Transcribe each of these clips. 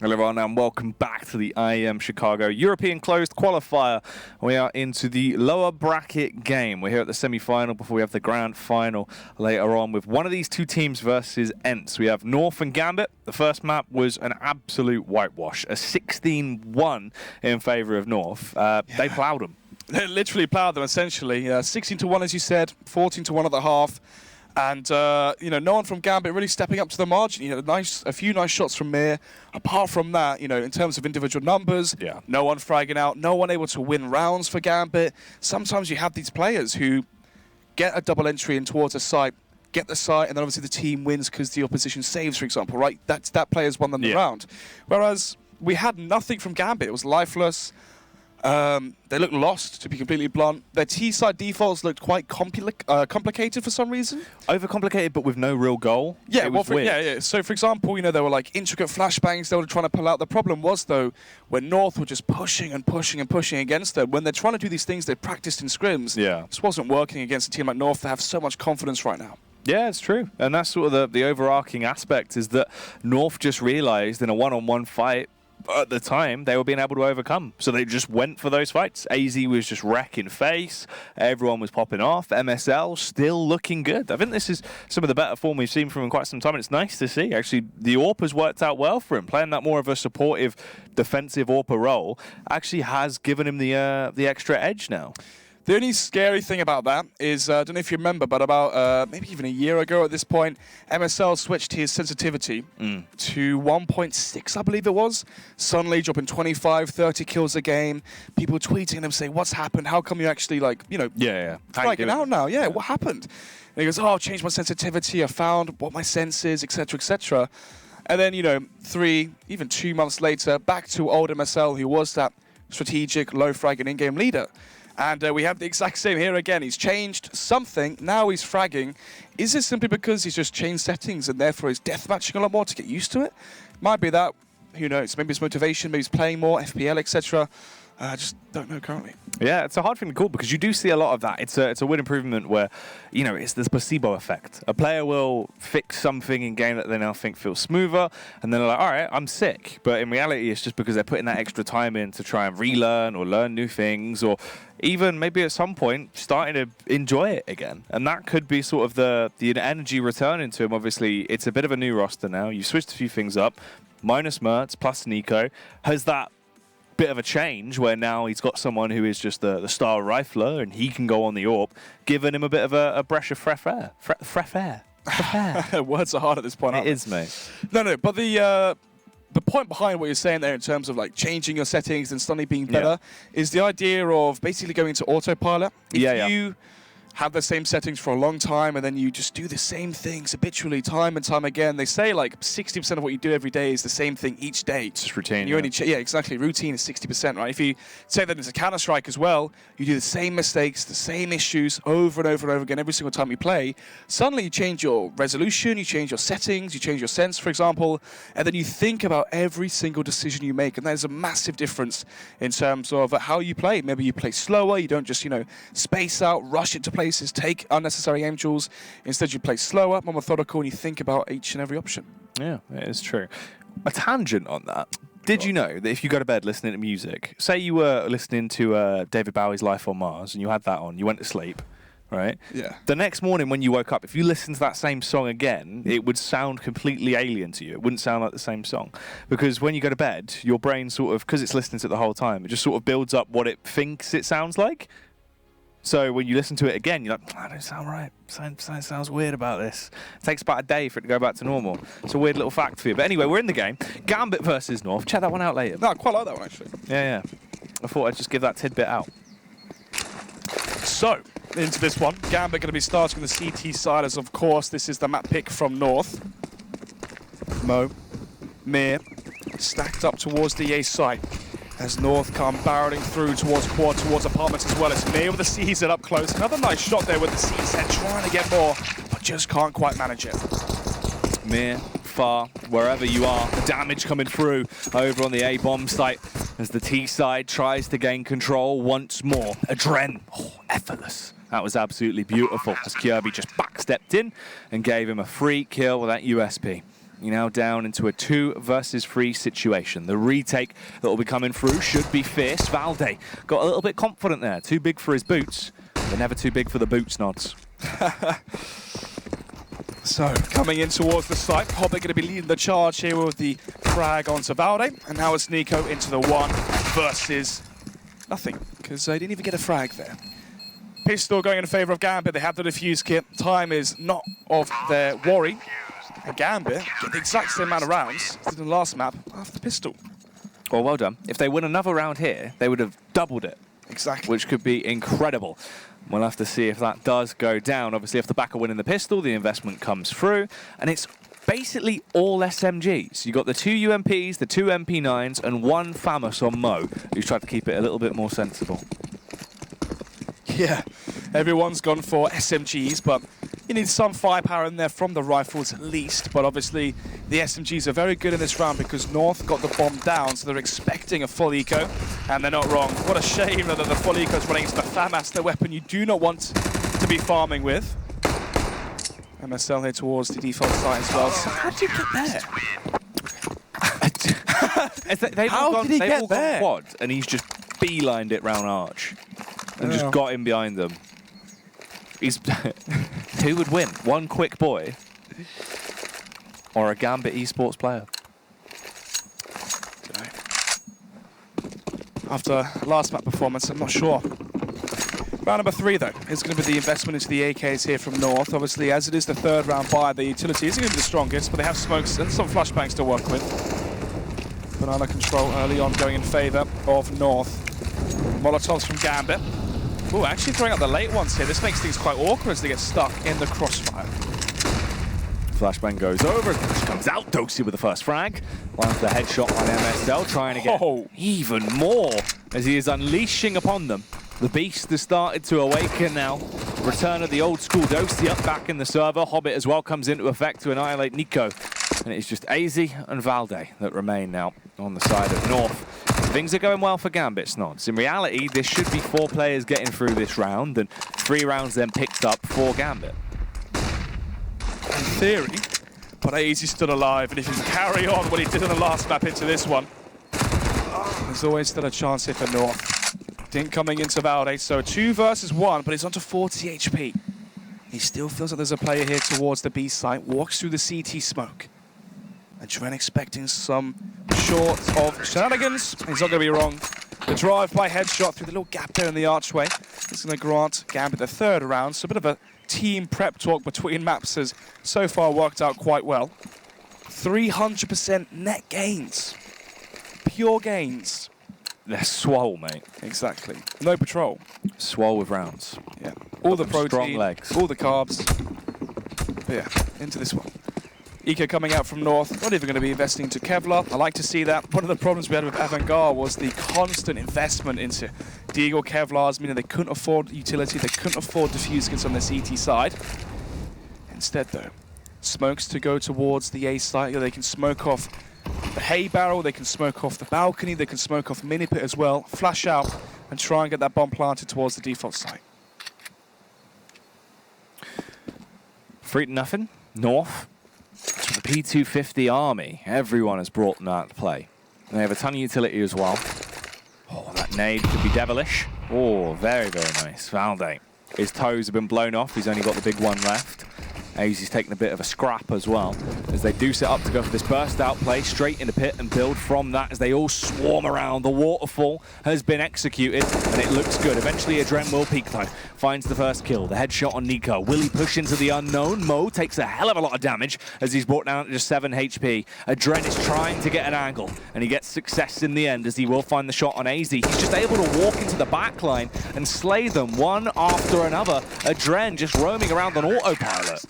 Hello everyone and welcome back to the IEM Chicago European Closed Qualifier. We are into the lower bracket game. We're here at the semi-final before we have the grand final later on with one of these two teams versus Ents. We have North and Gambit. The first map was an absolute whitewash, a 16-1 in favour of North. They ploughed them. They literally ploughed them, essentially. 16-1, as you said, 14-1 at the half. And, no one from Gambit really stepping up to the margin. A few nice shots from Mir. Apart from that, in terms of individual numbers, no one fragging out, no one able to win rounds for Gambit. Sometimes you have these players who get a double entry in towards a site, get the site, and then obviously the team wins because the opposition saves, for example, right? That player's won them the round. Whereas we had nothing from Gambit. It was lifeless. They looked lost, to be completely blunt. Their T-side defaults looked quite complicated for some reason. Overcomplicated, but with no real goal. Yeah, it was weird. Yeah. So, for example, there were like intricate flashbangs they were trying to pull out. The problem was, though, when North were just pushing and pushing and pushing against them, when they're trying to do these things they practiced in scrims, this wasn't working against a team like North. They have so much confidence right now. Yeah, it's true. And that's sort of the overarching aspect is that North just realized in a one-on-one fight, at the time, they were being able to overcome. So they just went for those fights. AZ was just wrecking face. Everyone was popping off. MSL still looking good. I think this is some of the better form we've seen from him in quite some time, and it's nice to see. Actually, the AWP has worked out well for him. Playing that more of a supportive, defensive AWP role actually has given him the extra edge now. The only scary thing about that is, I don't know if you remember, but about maybe even a year ago at this point, MSL switched his sensitivity to 1.6, I believe it was. Suddenly dropping 25, 30 kills a game. People tweeting him saying, what's happened? How come you actually, striking out now? Yeah, what happened? And he goes, I've changed my sensitivity. I found what my sense is, etc., etc. And then, 3, even 2 months later, back to old MSL, who was that strategic, low-fragging in-game leader. And we have the exact same here again. He's changed something. Now he's fragging. Is it simply because he's just changed settings and therefore he's deathmatching a lot more to get used to it? Might be that. Who knows? Maybe it's motivation. Maybe he's playing more, FPL, etc. I just don't know currently. Yeah, it's a hard thing to call because you do see a lot of that. It's a weird improvement where, it's this placebo effect. A player will fix something in game that they now think feels smoother, and then they're like, all right, I'm sick. But in reality, it's just because they're putting that extra time in to try and relearn or learn new things, or even maybe at some point starting to enjoy it again. And that could be sort of the energy returning to him. Obviously, it's a bit of a new roster now. You've switched a few things up. Minus Mertz plus Nico. Has that bit of a change where now he's got someone who is just the star rifler and he can go on the AWP, giving him a bit of a breath of fresh air. Fresh air. Words are hard at this point, aren't they? It is, mate. No, but the point behind what you're saying there in terms of like changing your settings and suddenly being better is the idea of basically going to autopilot. If you have the same settings for a long time and then you just do the same things habitually time and time again. They say like 60% of what you do every day is the same thing each day. It's just routine. You only exactly. Routine is 60%, right? If you say that it's a Counter-Strike as well, you do the same mistakes, the same issues over and over and over again every single time you play. Suddenly you change your resolution, you change your settings, you change your sense, for example, and then you think about every single decision you make. And there's a massive difference in terms of how you play. Maybe you play slower, you don't just, space out, rush into places, take unnecessary aim jewels. Instead, you play slower, more methodical, and you think about each and every option. Yeah, it is true. A tangent on that. Did you know that if you go to bed listening to music, say you were listening to David Bowie's Life on Mars and you had that on, you went to sleep, right? Yeah. The next morning when you woke up, if you listened to that same song again, it would sound completely alien to you. It wouldn't sound like the same song. Because when you go to bed, your brain sort of, because it's listening to it the whole time, it just sort of builds up what it thinks it sounds like. So when you listen to it again, you're like, that don't sound right. Something sounds weird about this. It takes about a day for it to go back to normal. It's a weird little fact for you. But anyway, we're in the game. Gambit versus North. Check that one out later. No, I quite like that one, actually. Yeah. I thought I'd just give that tidbit out. So, into this one. Gambit going to be starting on the CT side, as of course, this is the map pick from North. Mo, Mir, stacked up towards the A side. As North come barreling through towards quad, towards apartments as well. It's Mir with the CZ up close. Another nice shot there with the CZ, trying to get more, but just can't quite manage it. Mir, far, wherever you are, the damage coming through over on the A-bomb site as the T side tries to gain control once more. Adren, effortless. That was absolutely beautiful as Kirby just backstepped in and gave him a free kill with that USP. You're now down into a 2 versus 3 situation. The retake that will be coming through should be fierce. Valde got a little bit confident there. Too big for his boots. They're never too big for the boots, Nods. So, coming in towards the site, Hobbit going to be leading the charge here with the frag onto Valde. And now it's Nico into the 1 versus nothing, because they didn't even get a frag there. Pistol going in favour of Gambit. They have the defuse kit. Time is not of their worry. And Gambit get the exact same amount of rounds as in the last map after Pistol. Well done. If they win another round here, they would have doubled it. Exactly. Which could be incredible. We'll have to see if that does go down. Obviously, if the back are winning the Pistol, the investment comes through. And it's basically all SMGs. You've got the 2 UMPs, the 2 MP9s, and 1 Famous on Mo, who's tried to keep it a little bit more sensible. Yeah, everyone's gone for SMGs, but you need some firepower in there from the rifles at least. But obviously, the SMGs are very good in this round because North got the bomb down, so they're expecting a full eco, and they're not wrong. What a shame that the full eco is running into the FAMAS, the weapon you do not want to be farming with. MSL here towards the default site as well. So how did you get there? How did he get there? Quad, and he's just beelined it round Arch. And just got in behind them. He's who would win? One quick boy or a Gambit esports player? After last map performance, I'm not sure. Round number 3, though, is going to be the investment into the AKs here from North. Obviously, as it is the 3rd round by the utility, isn't going to be the strongest, but they have smokes and some flashbangs to work with. Banana control early on going in favour of North. Molotovs from Gambit. Oh, actually throwing out the late ones here. This makes things quite awkward as they get stuck in the crossfire. Flashbang goes over, comes out, Doxy with the first frag. Lands the headshot on MSL, trying to get even more as he is unleashing upon them. The beast has started to awaken now. Return of the old school Doxy up back in the server. Hobbit as well comes into effect to annihilate Nico. And it's just AZ and Valde that remain now on the side of North. Things are going well for Gambit, Snods. In reality, this should be 4 players getting through this round, and 3 rounds then picked up for Gambit. In theory, but AZ's still alive, and if he can carry on what he did in the last map into this one, there's always still a chance here for North. Dink coming into Valde, so 2 versus 1, but he's on to 40 HP. He still feels like there's a player here towards the B site, walks through the CT smoke. And Dren expecting some short of shenanigans. He's not going to be wrong. The drive-by headshot through the little gap there in the archway is going to grant Gambit the 3rd round. So a bit of a team prep talk between maps has so far worked out quite well. 300% net gains. Pure gains. They're swole, mate. Exactly. No patrol. Swole with rounds. Yeah. All the protein, strong legs. all the carbs. But yeah, into this one. Eco coming out from North, not even going to be investing into Kevlar. I like to see that. One of the problems we had with Avantgarde was the constant investment into Deagle Kevlars, meaning they couldn't afford utility, they couldn't afford diffuse kits on the CT side. Instead, though, smokes to go towards the A site. They can smoke off the hay barrel, they can smoke off the balcony, they can smoke off mini pit as well, flash out and try and get that bomb planted towards the default site. 3-0, North. The P250 army, everyone has brought them out to play. They have a ton of utility as well. Oh, that nade could be devilish. Oh, very, very nice. Valde. His toes have been blown off. He's only got the big one left. AZ's taking a bit of a scrap as well, as they do set up to go for this burst out play straight into pit and build from that as they all swarm around. The waterfall has been executed and it looks good. Eventually Adren will peek though, finds the first kill. The headshot on Nico. Will he push into the unknown? Mo takes a hell of a lot of damage as he's brought down to just 7 HP. Adren is trying to get an angle and he gets success in the end as he will find the shot on AZ. He's just able to walk into the back line and slay them one after another. Adren just roaming around on autopilot.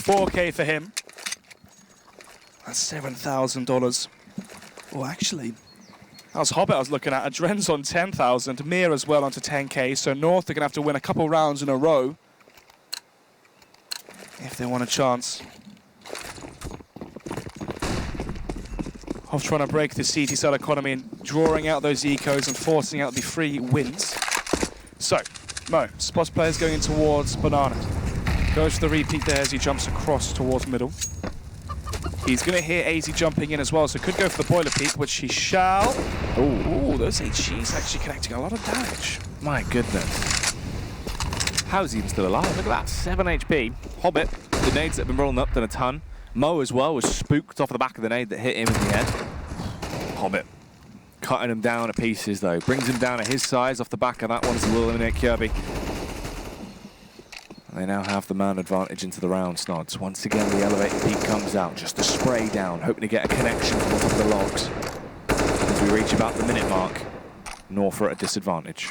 4K for him. That's $7,000. Well, actually, that was Hobbit I was looking at. Adren's on 10,000. Mir as well onto 10K. So North are going to have to win a couple rounds in a row if they want a chance of trying to break the CT side economy and drawing out those ecos and forcing out the free wins. So, Mo, spots players going in towards Banana. Goes for the repeat there as he jumps across towards middle. He's going to hear AZ jumping in as well, so could go for the boiler peak, which he shall. Ooh, those HGs actually connecting a lot of damage. My goodness. How's he even still alive? Look at that, 7 HP. Hobbit, the nades that have been rolling up, done a ton. Mo as well was spooked off the back of the nade that hit him in the head. Hobbit cutting him down to pieces though. Brings him down to his size off the back of that one, so will eliminate Kirby. They now have the man advantage into the round, Snods. Once again, the elevated peak comes out. Just a spray down, hoping to get a connection from the top of the logs. As we reach about the minute mark, North are at a disadvantage.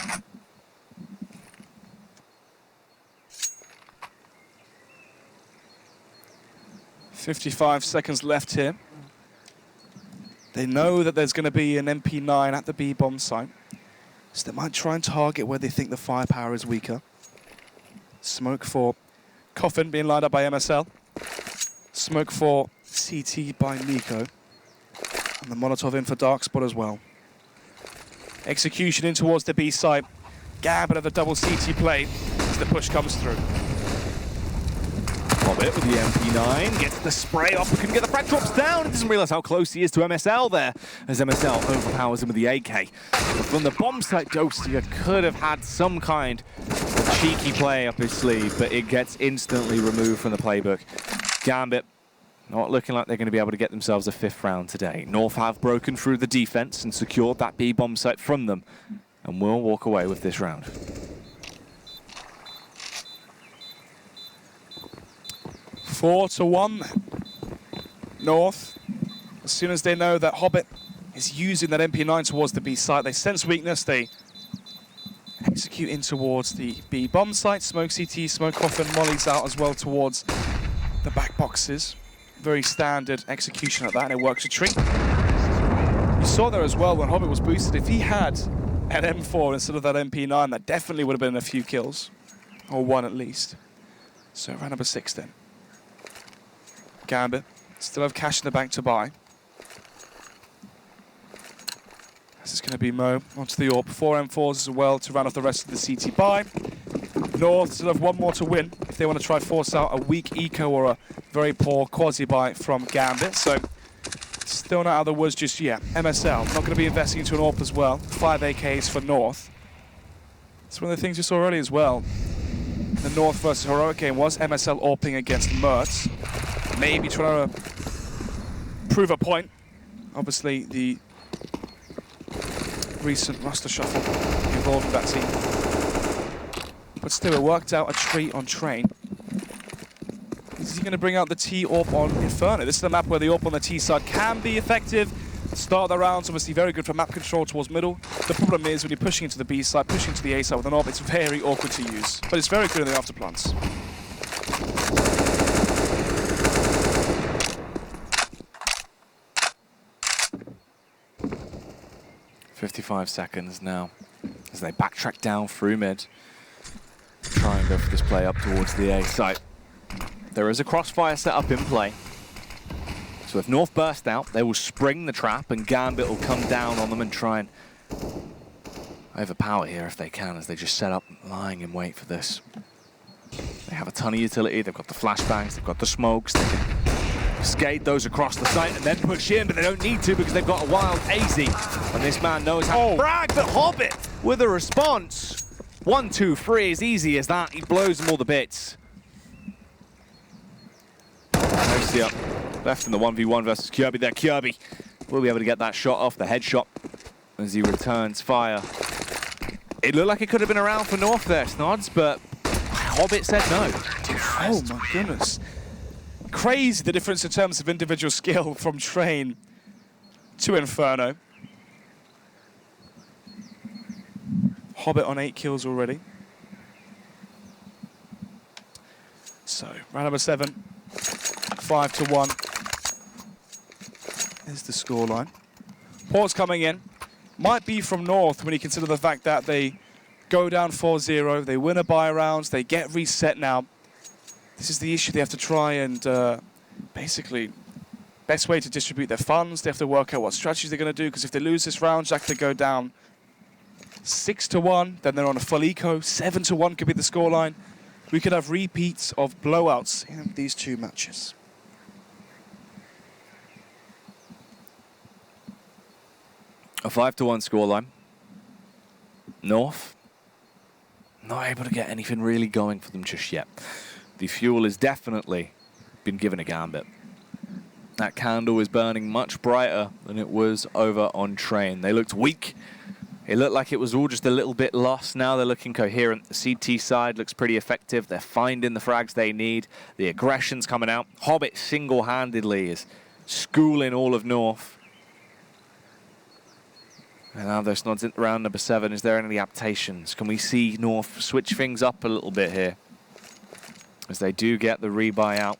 "55 seconds left here. They know that there's going to be an MP9 at the B bomb site, so they might try and target where they think the firepower is weaker. Smoke for Coffin being lined up by MSL. Smoke for CT by Nico. And the Molotov in for Dark Spot as well. Execution in towards the B site. Gambit at the double CT play as the push comes through. Hobbit with the MP9 gets the spray off, couldn't get the frag, drops down, and doesn't realise how close he is to MSL there, as MSL overpowers him with the AK. But from the bomb site, Dosia could have had some kind of cheeky play up his sleeve, but it gets instantly removed from the playbook. Gambit not looking like they're going to be able to get themselves a 5th round today. North have broken through the defense and secured that B bomb site from them, and will walk away with this round. 4-1. North, as soon as they know that Hobbit is using that MP9 towards the B site, they sense weakness, they execute in towards the B bomb site. Smoke CT, smoke Coffin, mollies out as well towards the back boxes. Very standard execution at that, and it works a treat. You saw there as well when Hobbit was boosted, if he had an M4 instead of that MP9, that definitely would have been a few kills, or one at least. So round number 6 then. Gambit still have cash in the bank to buy. This is going to be Mo onto the AWP. 4 M4s as well to round off the rest of the CT buy. North still have one more to win if they want to try force out a weak eco or a very poor quasi buy from Gambit. So still not out of the woods just yet. MSL not going to be investing into an AWP as well. 5 AKs for North. It's one of the things you saw earlier as well. The North versus Heroic game was MSL AWPing against Mertz. Maybe trying to prove a point. Obviously, the recent roster shuffle involved in that team. But still, it worked out a treat on Train. Is he going to bring out the T AWP on Inferno? This is the map where the AWP on the T side can be effective. Start the rounds, obviously very good for map control towards middle. The problem is when you're pushing into the B side, pushing to the A side with an AWP, it's very awkward to use. But it's very good in the afterplants. 55 seconds now as they backtrack down through mid. Try and go for this play up towards the A site. There is a crossfire set up in play. So if North burst out, they will spring the trap and Gambit will come down on them and try and overpower here if they can, as they just set up lying in wait for this. They have a ton of utility, they've got the flashbangs, they've got the smokes, they can skate those across the site and then push in, but they don't need to because they've got a wild AZ. And this man knows how to frag, but Hobbit with a response. 1, 2, 3, as easy as that. He blows them all the bits. Mercy up. Left in the 1v1 versus Kirby there. Kirby will be able to get that shot off, the headshot, as he returns fire. It looked like it could have been around for North there, Snods, but Hobbit said no. Oh my goodness. Crazy the difference in terms of individual skill from Train to Inferno. Hobbit on 8 kills already. So, round number 7, 5-1 is the scoreline. Port's coming in. Might be from North when you consider the fact that they go down 4-0, they win a buy rounds, they get reset now. This is the issue. They have to try and basically, best way to distribute their funds. They have to work out what strategies they're going to do, because if they lose this round, Jack, they go down 6-1, then they're on a full eco. 7-1 could be the scoreline. we could have repeats of blowouts in these two matches. A 5-1 scoreline. North, not able to get anything really going for them just yet. The fuel has definitely been given a Gambit. That candle is burning much brighter than it was over on train. They looked weak. It looked like it was all just a little bit lost. Now they're looking coherent. The CT side looks pretty effective. They're finding the frags they need. The aggression's coming out. Hobbit single-handedly is schooling all of North. And now there's nods in round number 7. Is there any adaptations? Can we see North switch things up a little bit here? As they do get the rebuy out.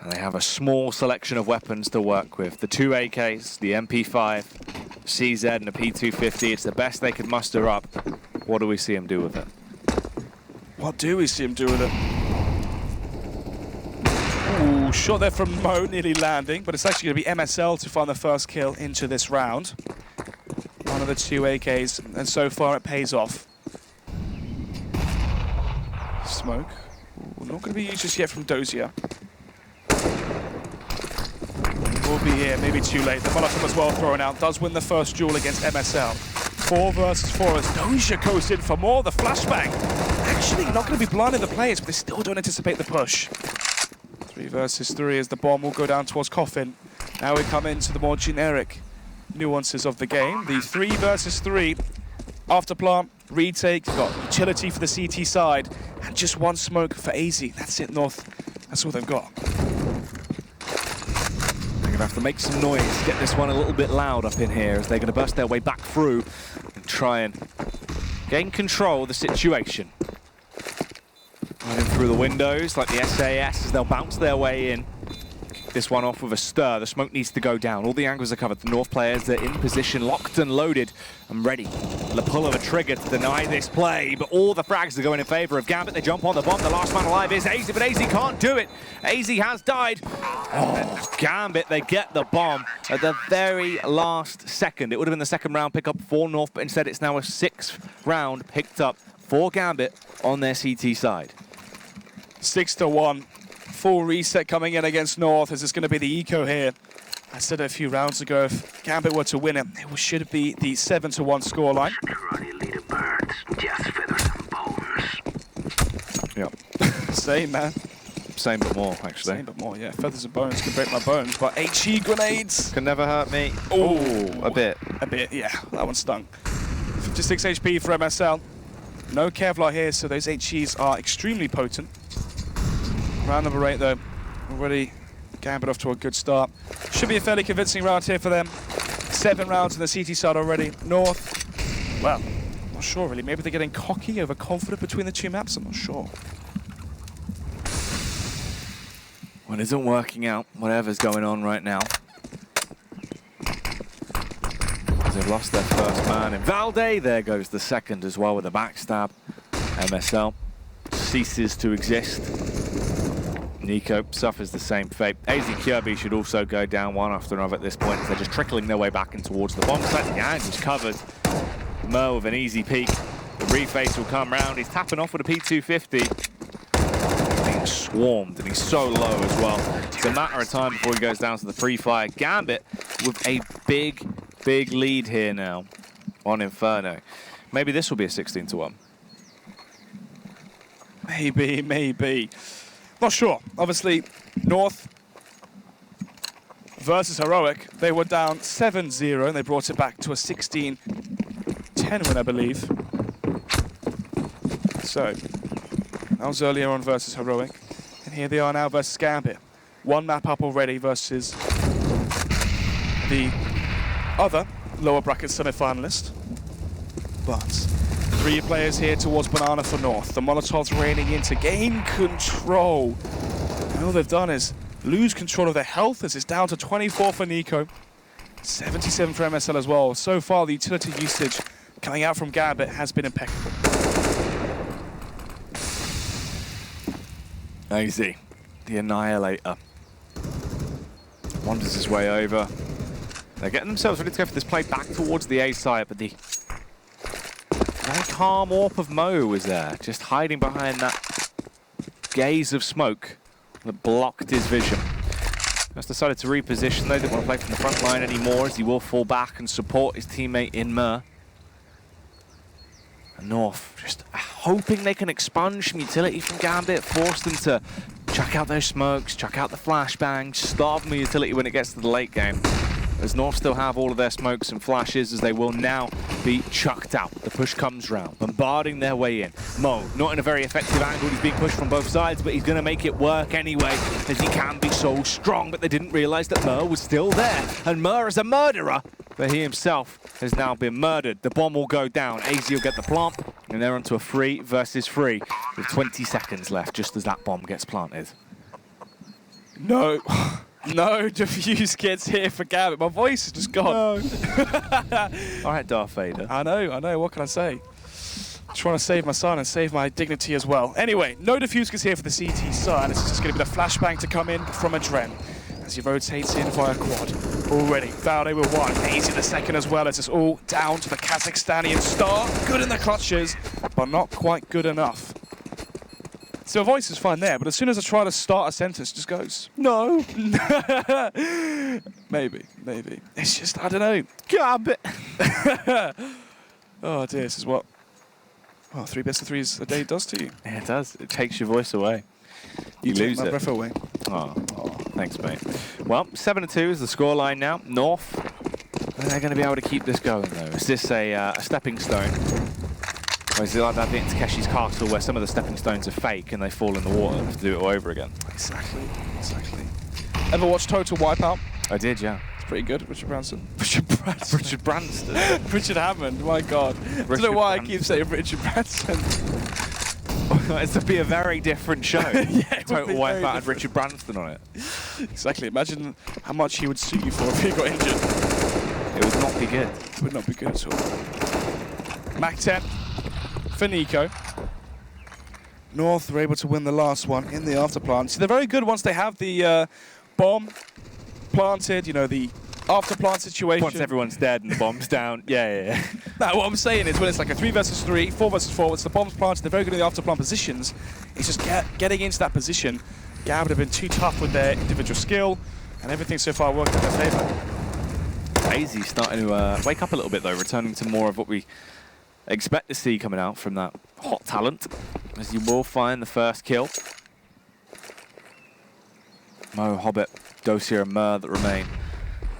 And they have a small selection of weapons to work with. The 2 AKs, the MP5, CZ and a P250. It's the best they could muster up. What do we see him do with it? What do we see him do with it? Ooh, shot there from Mo, nearly landing, but it's actually going to be MSL to find the first kill into this round. One of the 2 AKs, and so far it pays off. Smoke. Ooh, not going to be used just yet from Dozier. Will be here, maybe too late. The Molotov as well thrown out, does win the first duel against MSL. 4 versus 4 as Dozier goes in for more. The flashbang. Actually, not going to be blinding the players, but they still don't anticipate the push. 3 versus 3 as the bomb will go down towards Coffin. Now we come into the more generic nuances of the game. The 3 versus 3 after plant, retake, you've got utility for the CT side, and just 1 smoke for AZ. That's it, North. That's all they've got. They're going to have to make some noise, get this one a little bit loud up in here as they're going to burst their way back through and try and gain control of the situation. Running through the windows like the SAS as they'll bounce their way in. Kick this one off with a stir. The smoke needs to go down. All the angles are covered. The North players are in position, locked and loaded and ready. The pull of a trigger to deny this play, but all the frags are going in favor of Gambit. They jump on the bomb. The last man alive is AZ, but AZ can't do it. AZ has died. Oh, Gambit, they get the bomb at the very last second. It would have been the second round pickup for North, but instead it's now a 6th round picked up for Gambit on their CT side. 6-1. Full reset coming in against North. Is this going to be the eco here? I said a few rounds ago, if Gambit were to win it, it should be the 7-1 scoreline. Yeah. Same, man. Same but more, actually. Same but more, yeah. Feathers and bones can break my bones, but HE grenades can never hurt me. Oh, a bit. A bit, yeah. That one stung. 56 HP for MSL. No Kevlar here, so those HEs are extremely potent. Round number 8, though. Already Gambit off to a good start. Should be a fairly convincing round here for them. 7 rounds on the CT side already. North, well, not sure really. Maybe they're getting cocky, overconfident between the 2 maps. I'm not sure. Well, it isn't working out, whatever's going on right now. They've lost their first man in Valde. There goes the second as well with a backstab. MSL ceases to exist. Nico suffers the same fate. AZ Kirby should also go down one after another at this point as they're just trickling their way back in towards the bomb site. The angle's covered. Mo with an easy peek. The reface will come round. He's tapping off with a P250. Being swarmed, and he's so low as well. It's a matter of time before he goes down to the free fire. Gambit with a big lead here now on Inferno. Maybe this will be a 16-1. Maybe. Not sure. Obviously, North versus Heroic, they were down 7-0 and they brought it back to a 16-10 win, I believe. So, that was earlier on versus Heroic. And here they are now versus Gambit. 1 map up already versus the other lower bracket semi-finalist. But 3 players here towards Banana for North. The Molotovs raining in to gain control. And all they've done is lose control of their health as it's down to 24 for Nico. 77 for MSL as well. So far, the utility usage coming out from Gambit has been impeccable. AZ, the Annihilator, wanders his way over. They're getting themselves ready to go for this play back towards the A side, but the Very calm AWP of Mo was there, just hiding behind that gaze of smoke that blocked his vision. Just decided to reposition though, didn't want to play from the front line anymore, as he will fall back and support his teammate in Mer. And North just hoping they can expunge some utility from Gambit, force them to chuck out those smokes, chuck out the flashbangs, starve them the utility when it gets to the late game. As North still have all of their smokes and flashes, as they will now be chucked out. The push comes round, bombarding their way in. Mo, not in a very effective angle, he's being pushed from both sides, but he's going to make it work anyway, as he can be so strong, but they didn't realize that Mer was still there. And Mer is a murderer, but he himself has now been murdered. The bomb will go down, AZ will get the plant, and they're onto a 3 versus 3, with 20 seconds left, just as that bomb gets planted. No. No defuse kits here for Gambit. My voice is just gone. No. All right, Darth Vader. I know. What can I say? Trying to save my son and save my dignity as well. Anyway, no defuse kits here for the CT side. This is just going to be the flashbang to come in from Adren as he rotates in via quad. Already, Valde with 1. AZ the second as well, as it's all down to the Kazakhstanian star. Good in the clutches, but not quite good enough. So my voice is fine there, but as soon as I try to start a sentence, it just goes, no. Maybe. It's just, I don't know. Gambit. Oh dear, this is what 3 best of 3s a day does to you. Yeah, it does. It takes your voice away. You take lose my it. breath away. Oh, thanks, mate. Well, 7-2 is the scoreline now. North, are they going to be able to keep this going, though? Is this a stepping stone? Or is it like that bit in Takeshi's Castle where some of the stepping stones are fake and they fall in the water and have to do it all over again? Exactly. Ever watched Total Wipeout? I did, yeah. It's pretty good. Richard Branson. Richard Branson. Richard Hammond, my God. I don't know why I keep saying Richard Branson. It's to be a very different show. Yeah, Total Wipeout had Richard Branson on it. Exactly. Imagine how much he would sue you for if he got injured. It would not be good. It would not be good at all. Mac 10 for Nico. North were able to win the last one in the afterplant. See, they're very good once they have the bomb planted, you know, the afterplant situation. Once everyone's dead and the bomb's down. Yeah. No, what I'm saying is when it's like a 3 versus 3, 4 versus 4, once the bomb's planted, they're very good in the afterplant positions. It's just getting into that position. Gambit have been too tough with their individual skill, and everything so far worked in their favour. AZ's starting to wake up a little bit, though, returning to more of what we expect to see coming out from that hot talent, as you will find the first kill. Mo, Hobbit, Dossier and Mer that remain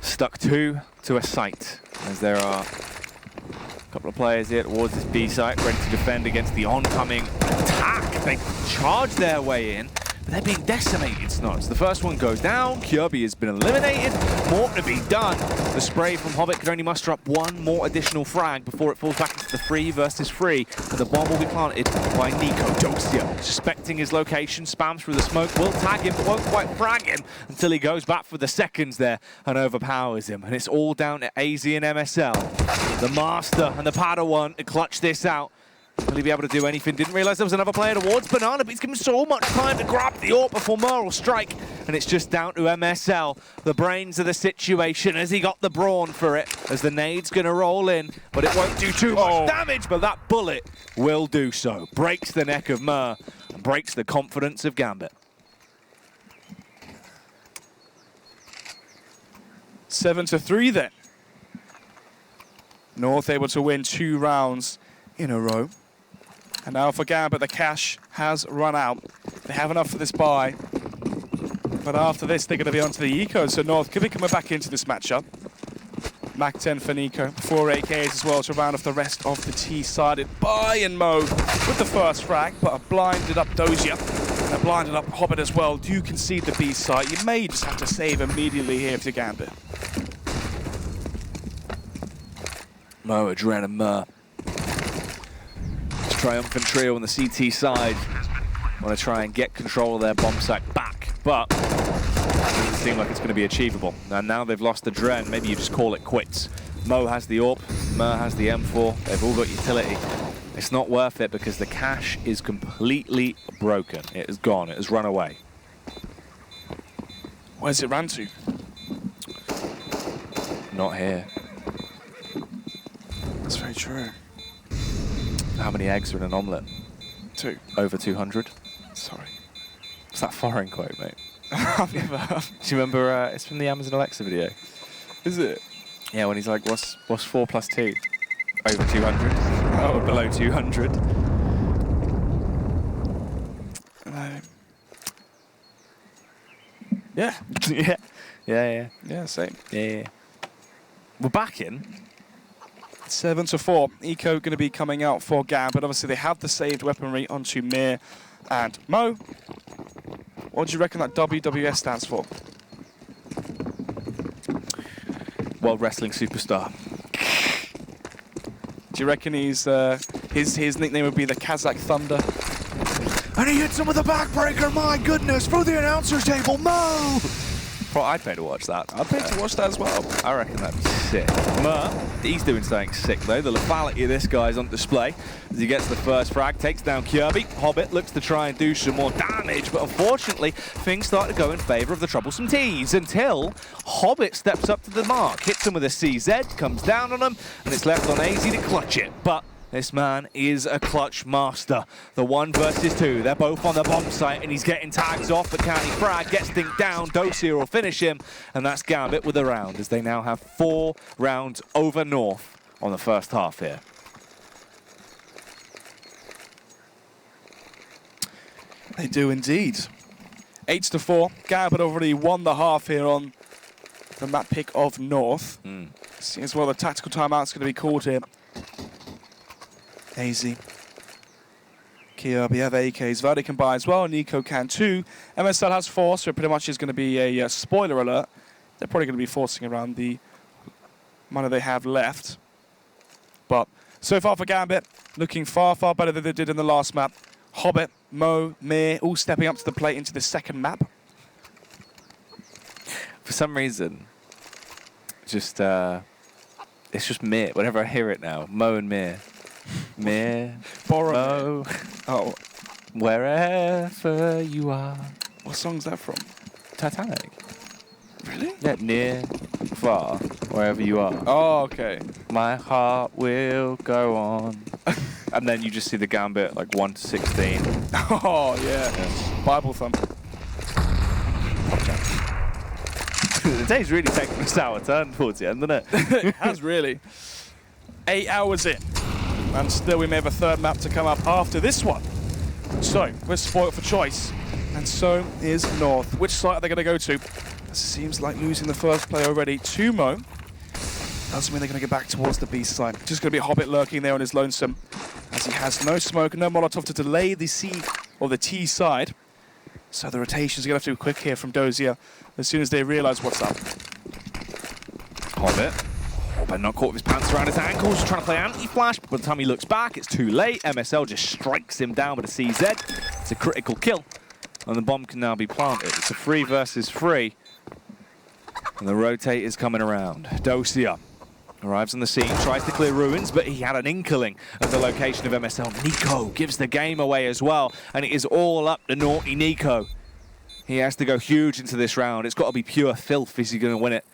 stuck to a site, as there are a couple of players here towards this B site ready to defend against the oncoming attack. They charge their way in, but they're being decimated, Snots. The first one goes down, Kirby has been eliminated, more to be done. The spray from Hobbit can only muster up 1 more additional frag before it falls back into the 3 versus 3, and the bomb will be planted by Nico. Dosia, suspecting his location, spams through the smoke, will tag him, but won't quite frag him until he goes back for the seconds there and overpowers him. And it's all down to AZ and MSL. The Master and the Padawan to clutch this out. Will he be able to do anything? Didn't realise there was another player towards Banana, but he's given so much time to grab the AWP before Mer will strike. And it's just down to MSL, the brains of the situation, as he got the brawn for it, as the nade's going to roll in, but it won't do too much damage, but that bullet will do so. Breaks the neck of Mer and breaks the confidence of Gambit. 7-3 then. North able to win 2 rounds in a row. And now for Gambit, the cash has run out. They have enough for this buy. But after this, they're going to be onto the eco. So North could be coming back into this matchup. Mac 10 for Nico. 4 AKs as well to round off the rest of the T-sided buy. And Mo with the first frag, but a blinded up Dosia. And a blinded up Hobbit as well. Do concede the B site. You may just have to save immediately here for Gambit. Mo, Adren and Mer. Triumphant trio on the CT side want to try and get control of their bomb site back, but it doesn't seem like it's going to be achievable. And now they've lost the Dren, maybe you just call it quits. Mo has the AWP, Mer has the M4, they've all got utility. It's not worth it because the cache is completely broken. It is gone, it has run away. Where's it ran to? Not here. That's very true. How many eggs are in an omelette? 2. Over 200. Sorry. What's that foreign quote, mate? I've never heard. Do you remember? It's from the Amazon Alexa video. Is it? Yeah, when he's like, "What's 4 plus 2?" Over 200. Oh, or below 200. No. Yeah. Yeah, Same. Yeah. We're back in. 7-4. Eco going to be coming out for Gambit. Obviously, they have the saved weaponry onto Mir and Mo. What do you reckon that WWS stands for? World Wrestling Superstar. Do you reckon he's his nickname would be the Kazakh Thunder? And he hits him with a backbreaker, my goodness, through the announcer's table, Mo! Well, I'd pay to watch that. I'd pay to watch that as well. I reckon that'd be sick. He's doing something sick, though. The lethality of this guy's on display as he gets the first frag, takes down Kirby. Hobbit looks to try and do some more damage, but unfortunately, things start to go in favour of the troublesome T's until Hobbit steps up to the mark, hits him with a CZ, comes down on him, and it's left on AZ to clutch it. But this man is a clutch master. The 1 versus 2, they're both on the bomb site and he's getting tags off, but can he frag, gets Dink down, Dosia will finish him, and that's Gambit with a round as they now have 4 rounds over North on the first half here. They do indeed. 8-4. Gambit already won the half here on the map pick of North. Seeing as well the tactical timeout's going to be called here. AZ. Kirby have AKs. Verde can buy as well. Nico can too. MSL has 4, so it pretty much is going to be a spoiler alert. They're probably going to be forcing around the money they have left. But so far for Gambit, looking far, far better than they did in the last map. Hobbit, Mo, Mir, all stepping up to the plate into the second map. For some reason, it's just Mir. Whenever I hear it now, Mo and Mir. Mir, Mo, Oh, wherever you are. what song's that from? Titanic. Really? Yeah, near, far, wherever you are. Oh, okay. My heart will go on. And then you just see the Gambit, like 1 to 16. Oh, yeah. Bible thump. The day's really taking a sour turn towards the end, isn't it? It has really. 8 hours in. And still we may have a third map to come up after this one. So, we're spoiled for choice. And so is North. Which site are they going to go to? It seems like losing the first play already to Mo. Doesn't mean they're going to get back towards the B side. Just going to be a Hobbit lurking there on his lonesome. As he has no smoke, no Molotov to delay the C or the T side. So the rotation's going to have to be quick here from Dozier as soon as they realise what's up. Hobbit. Hobbit not caught with his pants around his ankles, trying to play anti-flash, but by the time he looks back, it's too late. MSL just strikes him down with a CZ. It's a critical kill, and the bomb can now be planted. It's a 3 versus 3, and the rotate is coming around. Dosia arrives on the scene, tries to clear ruins, but he had an inkling of the location of MSL. Nico gives the game away as well, and it is all up to naughty Nico. He has to go huge into this round. It's got to be pure filth if he's going to win it.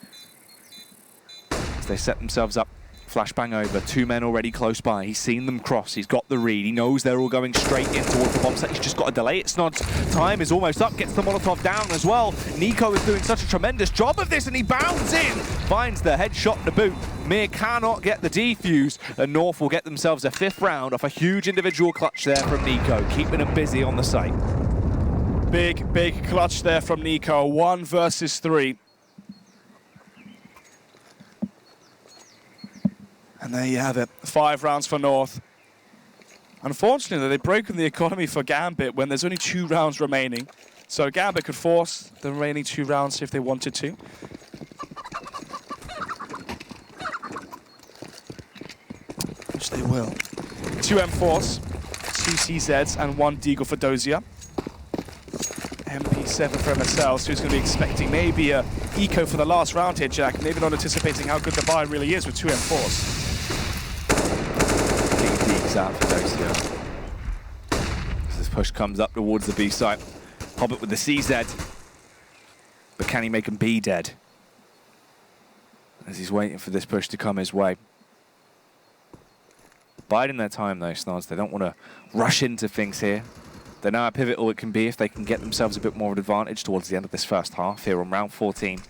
As they set themselves up, flashbang over, 2 men already close by. He's seen them cross, he's got the read, he knows they're all going straight in towards the bomb set. He's just got to delay it. Snod's time is almost up, gets the Molotov down as well. Nico is doing such a tremendous job of this, and he bounds in, finds the headshot in the boot. Mir cannot get the defuse, and North will get themselves a 5th round off a huge individual clutch there from Nico, keeping them busy on the site. Big, big clutch there from Nico. 1 versus 3. And there you have it. 5 rounds for North. Unfortunately, they've broken the economy for Gambit when there's only 2 rounds remaining. So Gambit could force the remaining 2 rounds if they wanted to. Which they will. 2 M4s, 2 CZs, and 1 Deagle for Dozier. MP7 for MSL, so he's going to be expecting maybe a eco for the last round here, Jack. Maybe not anticipating how good the buy really is with 2 M4s. Deeks out for Dosia. As this push comes up towards the B site. Hobbit with the CZ. But can he make him be dead? As he's waiting for this push to come his way. biding their time though, Snods. They don't want to rush into things here. They know how pivotal it can be if they can get themselves a bit more of an advantage towards the end of this first half here on round 14.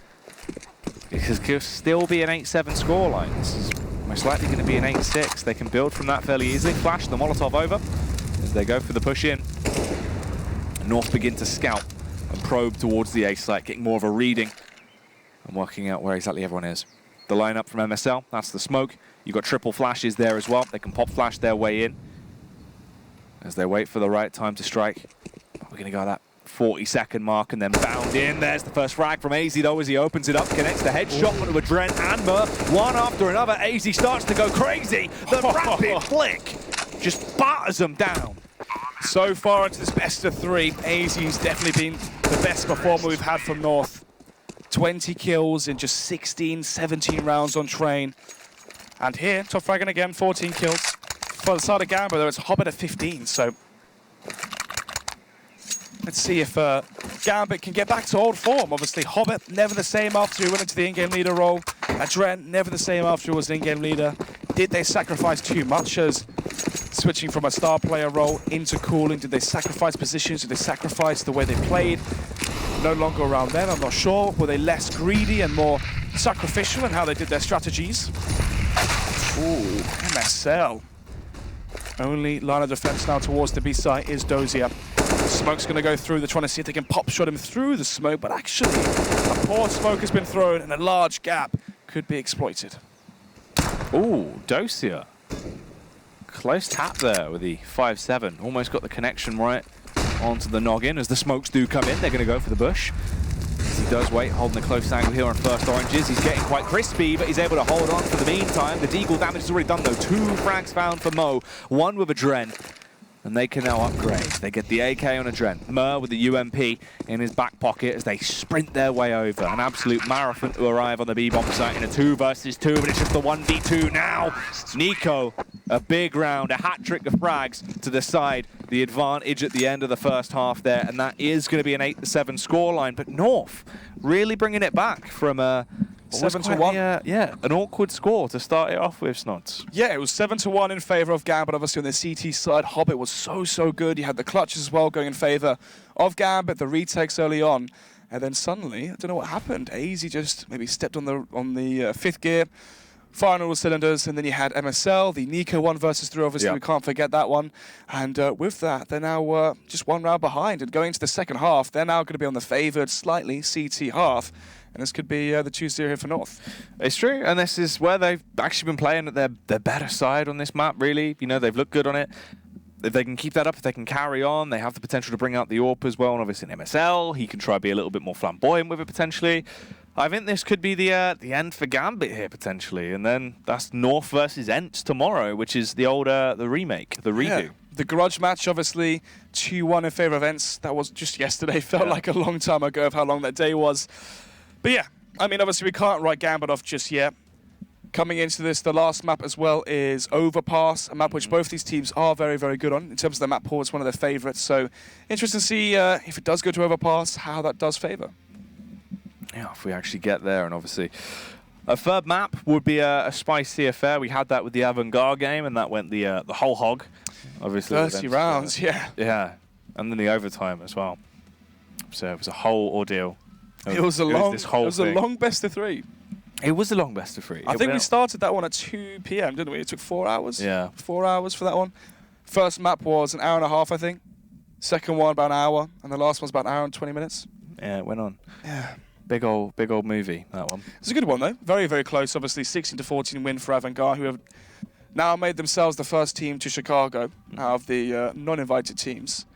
Because it could still be an 8-7 scoreline. This is most likely going to be an 8-6. They can build from that fairly easily. Flash the Molotov over as they go for the push in. North begin to scout and probe towards the A site, getting more of a reading and working out where exactly everyone is. The lineup from MSL, that's the smoke. You've got triple flashes there as well. They can pop flash their way in as they wait for the right time to strike. We're going to go at that 40-second mark and then bound in. There's the first frag from AZ though as he opens it up, connects the headshot onto Adren and Mer. One after another, AZ starts to go crazy. The rapid flick just batters them down. So far into this best of 3, AZ's definitely been the best performer we've had from North. 20 kills in just 16, 17 rounds on train. And here, top fragging again, 14 kills. For the side of Gambit, though, it's Hobbit at 15, so let's see if Gambit can get back to old form. Obviously, Hobbit never the same after he went into the in-game leader role. Adren never the same after he was an in-game leader. Did they sacrifice too much as switching from a star player role into cooling? Did they sacrifice positions? Did they sacrifice the way they played? No longer around then, I'm not sure. Were they less greedy and more sacrificial in how they did their strategies? Ooh, MSL. Only line of defense now towards the B site is Dozier. Smoke's going to go through. They're trying to see if they can pop shot him through the smoke, but actually a poor smoke has been thrown and a large gap could be exploited. Ooh, Dozier. Close tap there with the 5-7. Almost got the connection right onto the noggin. As the smokes do come in, they're going to go for the bush. As he does wait, holding a close angle here on first oranges. He's getting quite crispy, but he's able to hold on for the meantime. The deagle damage is already done though. 2 frags found for Mo, 1 with Adren. And they can now upgrade. They get the AK on Adren. Mer with the UMP in his back pocket as they sprint their way over. An absolute marathon to arrive on the B-bomb site in a 2 versus 2, but it's just the 1v2 now. Nico, a big round, a hat-trick of frags to decide the advantage at the end of the first half there, and that is going to be an 8-7 scoreline. But North really bringing it back from a 7-1. Yeah, an awkward score to start it off with, Snods. Yeah, it was 7-1 in favour of Gambit. Obviously on the CT side, Hobbit was so good. You had the clutches as well going in favour of Gambit, the retakes early on. And then suddenly, I don't know what happened. AZ just maybe stepped on the fifth gear, firing all cylinders, and then you had MSL, the Nico 1 versus 3, obviously, we can't forget that one. And with that, they're now just 1 round behind. And going into the second half, they're now going to be on the favoured, slightly CT half. And this could be the 2-0 here for North. It's true, and this is where they've actually been playing at their better side on this map, really. You know, they've looked good on it. If they can keep that up, if they can carry on, they have the potential to bring out the AWP as well. And obviously in MSL, he can try to be a little bit more flamboyant with it, potentially. I think this could be the end for Gambit here, potentially. And then that's North versus Ents tomorrow, which is the older, the remake, the redo. Yeah. The grudge match, obviously, 2-1 in favour of Ents. That was just yesterday. Felt like a long time ago of how long that day was. But yeah, I mean, obviously we can't write Gambit off just yet. Coming into this, the last map as well is Overpass, a map which both these teams are very good on. In terms of the map pool, it's one of their favourites. So interesting to see if it does go to Overpass, how that does favour. Yeah, if we actually get there, and obviously a third map would be a spicy affair. We had that with the Avant-Garde game, and that went the whole hog. Obviously, 30 rounds, yeah. Yeah, and then the overtime as well. So it was a whole ordeal. It was a long best of 3. It was a long best of 3. I think we started that one at 2 p.m, didn't we? It took 4 hours. Yeah. 4 hours for that one. First map was an hour and a half, I think. Second one about an hour, and the last one's about an hour and 20 minutes. Yeah, it went on. Yeah. Big old movie, that one. It's a good one, though. Very close. Obviously, 16-14 win for Avant-Garde, who have now made themselves the first team to Chicago out of the non-invited teams.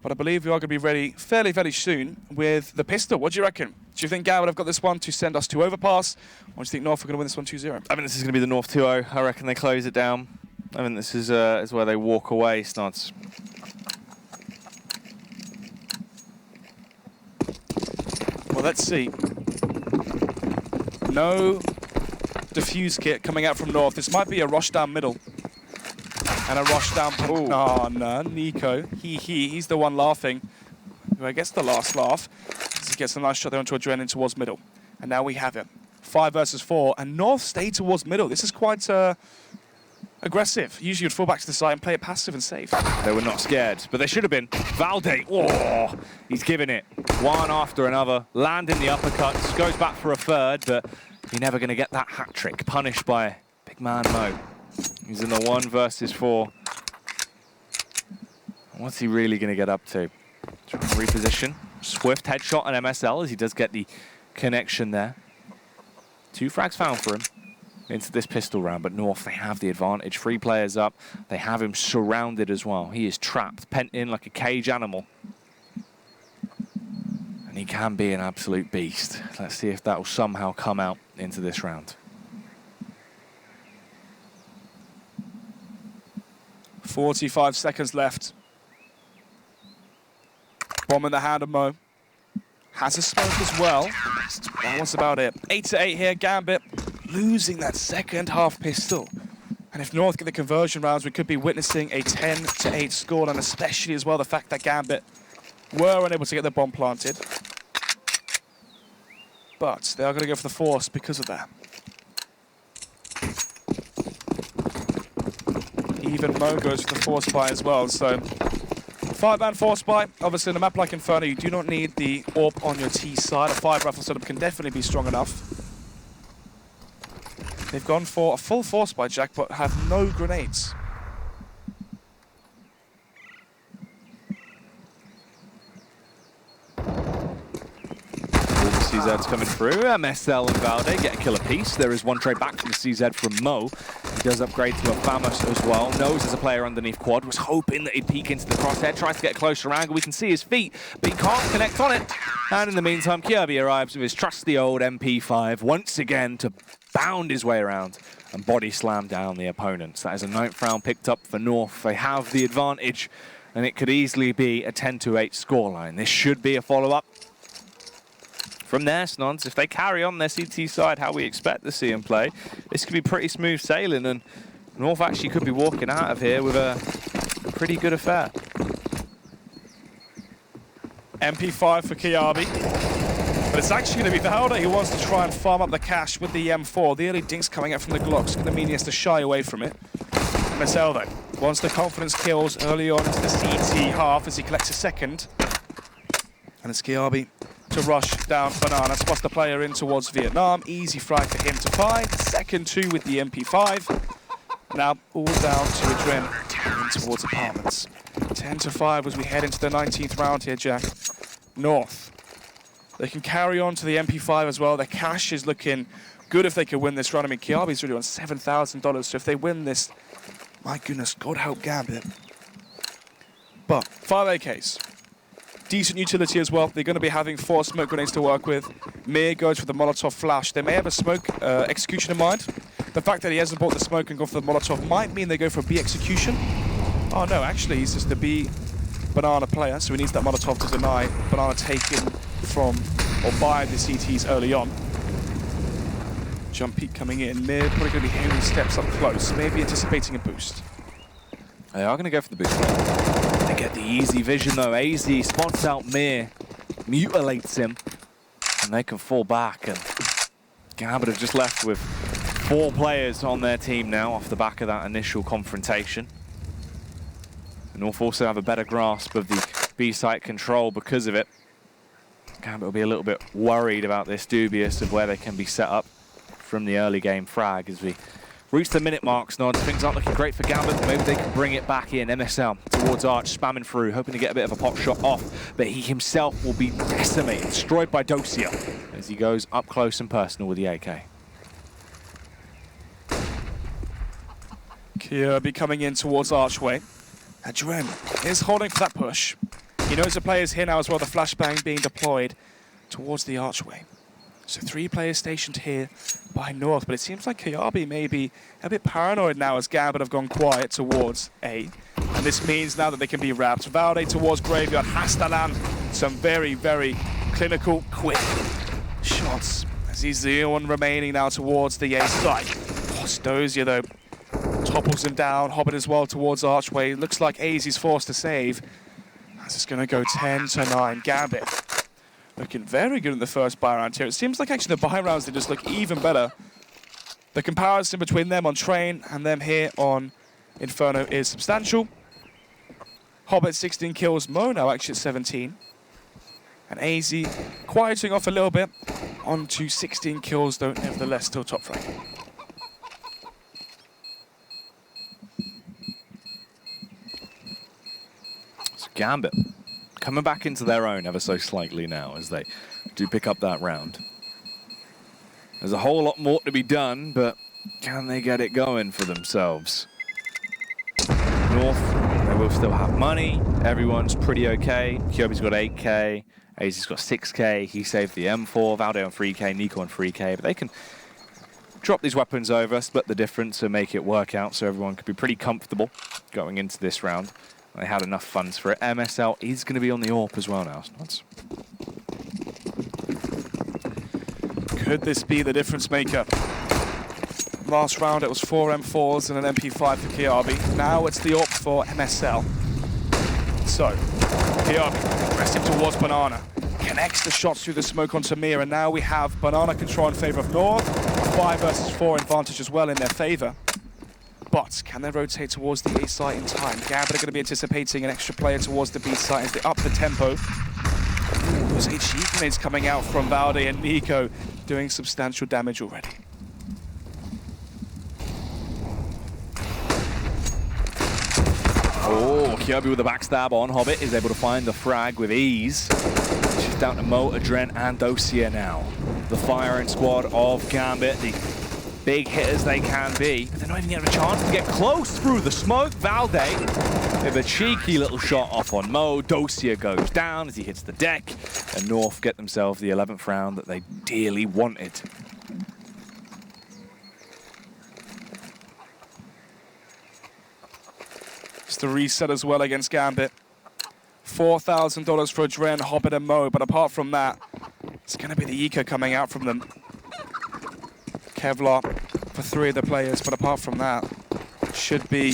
But I believe we are going to be ready fairly soon with the pistol. What do you reckon? Do you think Gambit have got this one to send us to Overpass? Or do you think North are going to win this one 2-0? I think this is going to be the North 2-0. I reckon they close it down. I think this is where they walk away, Snods. Well, let's see. No defuse kit coming out from North. This might be a rush down middle. And a rush down. Oh, no, Nico. He's the one laughing. Who gets the last laugh. As he gets a nice shot there onto Adrenaline towards middle. And now we have it. 5 versus 4. And North stay towards middle. This is quite aggressive. Usually you'd fall back to the side and play it passive and safe. They were not scared, but they should have been. Valde, oh, he's giving it one after another, landing the uppercuts, goes back for a third, but you're never going to get that hat trick. Punished by big man Mo. He's in the 1 versus 4. What's he really going to get up to? Trying to reposition. Swift headshot on MSL as he does get the connection there. 2 frags found for him into this pistol round, but North, they have the advantage. 3 players up. They have him surrounded as well. He is trapped, pent in like a cage animal. And he can be an absolute beast. Let's see if that will somehow come out into this round. 45 seconds left. Bomb in the hand of Mo. Has a smoke as well. That was about it. 8-8 here, Gambit losing that second half pistol. And if North get the conversion rounds, we could be witnessing a 10-8 score, and especially as well the fact that Gambit were unable to get the bomb planted. But they are going to go for the force because of that. Even Mo goes for the force buy as well, so 5-man force buy. Obviously in a map like Inferno, you do not need the AWP on your T side. A 5 rifle setup can definitely be strong enough. They've gone for a full force buy, Jack, but have no grenades. CZ's coming through. MSL and Valde get a kill apiece. There is 1 trade back from the CZ from Mo. He does upgrade to a Famos as well. Knows there's a player underneath quad. Was hoping that he'd peek into the crosshair. Tries to get a closer angle. We can see his feet, but he can't connect on it. And in the meantime, Kirby arrives with his trusty old MP5 once again to bound his way around and body slam down the opponents. That is a 9th round picked up for North. They have the advantage, and it could easily be a 10-8 scoreline. This should be a follow-up. From there, Snods, if they carry on their CT side how we expect to see them play, this could be pretty smooth sailing, and North actually could be walking out of here with a pretty good affair. MP5 for Kiabi. But it's actually going to be Valde who wants to try and farm up the cash with the M4. The early dinks coming out from the Glock's going to mean he has to shy away from it. Marcel, though, wants the confidence kills early on into the CT half as he collects a second. And it's Kiabi to rush down Banana, spots the player in towards Vietnam. Easy frag for him to find. Second 2 with the MP5. Now all down to Adren in towards apartments. 10-5 as we head into the 19th round here, Jack. North. They can carry on to the MP5 as well. Their cash is looking good if they can win this round. I mean, Kiabi's really on $7,000, so if they win this, my goodness, God help Gambit. But 5 AKs. Decent utility as well. They're going to be having 4 smoke grenades to work with. Mir goes for the Molotov flash. They may have a smoke execution in mind. The fact that he hasn't bought the smoke and gone for the Molotov might mean they go for a B execution. Oh no, actually he's just the B Banana player, so he needs that Molotov to deny Banana taken from or by the CTs early on. Jump peek coming in. Mir probably going to be hearing steps up close, maybe anticipating a boost. They are going to go for the boost. They get the easy vision though. AZ spots out Mir, mutilates him, and they can fall back. And Gambit have just left with 4 players on their team now off the back of that initial confrontation. And North also have a better grasp of the B-site control because of it. Gambit will be a little bit worried about this, dubious of where they can be set up from the early game frag as we reach the minute marks. Nods, things aren't looking great for Gambit, but maybe they can bring it back in. MSL towards Arch, spamming through, hoping to get a bit of a pop shot off, but he himself will be decimated, destroyed by Dosia as he goes up close and personal with the AK. Kirby coming in towards Archway. Adren is holding for that push. He knows the player's here now as well, the flashbang being deployed towards the Archway. So 3 players stationed here by North, but it seems like Kiabi may be a bit paranoid now as Gambit have gone quiet towards A. And this means now that they can be wrapped. Valde towards Graveyard has to land some very, very clinical, quick shots as he's the only one remaining now towards the A side. Oh, Dosia though topples him down. Hobbit as well towards Archway. Looks like AZ's forced to save. As it's going to go 10-9. Gambit looking very good in the first buy round here. It seems like actually the buy rounds, they just look even better The comparison between them on Train and them here on Inferno is substantial. Hobbit 16 kills, Mo now actually at 17. And AZ quieting off a little bit, on to 16 kills, though nevertheless still top frag. So Gambit coming back into their own ever so slightly now as they do pick up that round. There's a whole lot more to be done, but can they get it going for themselves? North, they will still have money. Everyone's pretty okay. Kirby's got 8k. AZ's got 6k. He saved the M4. Valde on 3k. Nico on 3k. But they can drop these weapons over, split the difference, and make it work out so everyone could be pretty comfortable going into this round. They had enough funds for it. MSL is going to be on the AWP as well now. Nice. Could this be the difference maker? Last round it was 4 M4s and an MP5 for KRB. Now it's the AWP for MSL. So, KRB pressing towards Banana. Connects the shots through the smoke onto Mir, and now we have Banana control in favor of North. 5 versus 4 advantage as well in their favor. But can they rotate towards the A site in time? Gambit are going to be anticipating an extra player towards the B site as they up the tempo. Those HE grenades coming out from Valde and Nico doing substantial damage already. Oh, Kirby with the backstab on Hobbit is able to find the frag with ease. She's down to Mo, Adren, and Dosia now. The firing squad of Gambit, the big hitters they can be, but they're not even getting a chance to get close through the smoke. Valde with a cheeky little shot off on Mo. Dosia goes down as he hits the deck, and North get themselves the 11th round that they dearly wanted. It's the reset as well against Gambit. $4,000 for Adren, Hobbit, and Mo, but apart from that, it's going to be the Eco coming out from them. Kevlar for 3 of the players, but apart from that, should be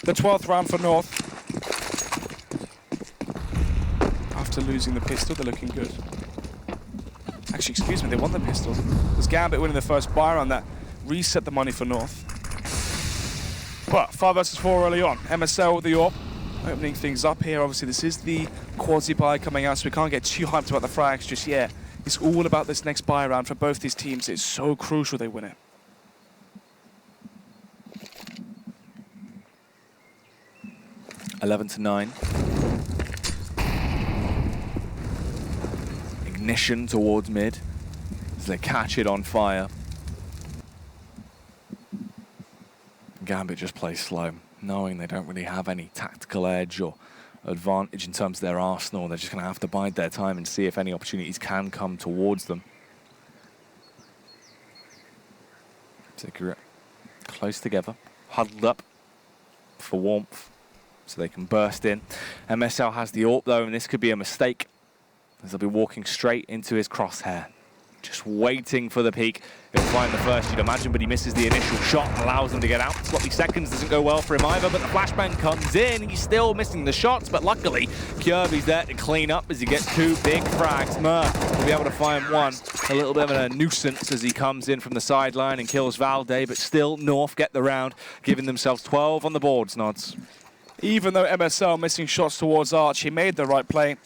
the 12th round for North. After losing the pistol, they're looking good. Actually, excuse me, they won the pistol. It was Gambit winning the first buy round that reset the money for North. But 5 versus 4 early on. MSL with the AWP, opening things up here. Obviously, this is the quasi-buy coming out, so we can't get too hyped about the frags just yet. It's all about this next buy round for both these teams. It's so crucial they win it. (11-9). Ignition towards mid as they catch it on fire. Gambit just plays slow, knowing they don't really have any tactical edge or advantage in terms of their arsenal. They're just going to have to bide their time and see if any opportunities can come towards them. So they're close together, huddled up for warmth, so they can burst in. MSL has the AWP though, and this could be a mistake, as they'll be walking straight into his crosshair. Just waiting for the peak. He'll find the first, you'd imagine, but he misses the initial shot and allows them to get out. Sloppy seconds doesn't go well for him either, but the flashbang comes in. He's still missing the shots, but luckily, Kirby's there to clean up as he gets 2 big frags. Murph will be able to find one. A little bit of a nuisance as he comes in from the sideline and kills Valde, but still, North get the round, giving themselves 12 on the boards, Nods. Even though MSL missing shots towards Arch, he made the right play.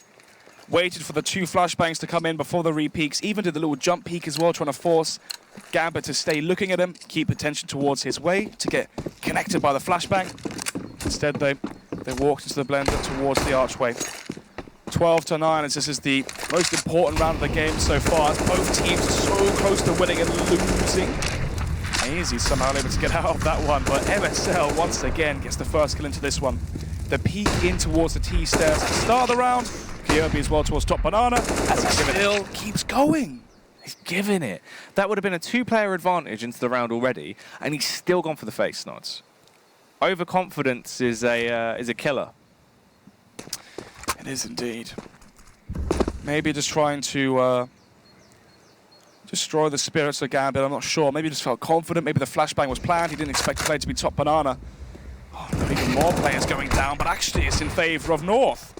Waited for the 2 flashbangs to come in before the re-peaks, even did the little jump peek as well, trying to force Gambit to stay looking at him, keep attention towards his way to get connected by the flashbang. Instead, they walked into the blender towards the archway. 12-9, as this is the most important round of the game so far, as both teams are so close to winning and losing. Easy somehow able to get out of that one, but MSL once again gets the first kill into this one. The peek in towards the T stairs at the start of the round. Kirby as well towards top Banana, as he still keeps going. He's giving it. That would have been a 2-player advantage into the round already, and he's still gone for the face, Nods. Overconfidence is a killer. It is indeed. Maybe just trying to destroy the spirits of Gambit, I'm not sure. Maybe he just felt confident, maybe the flashbang was planned, he didn't expect the play to be top Banana. Oh, not even more players going down, but actually it's in favor of North.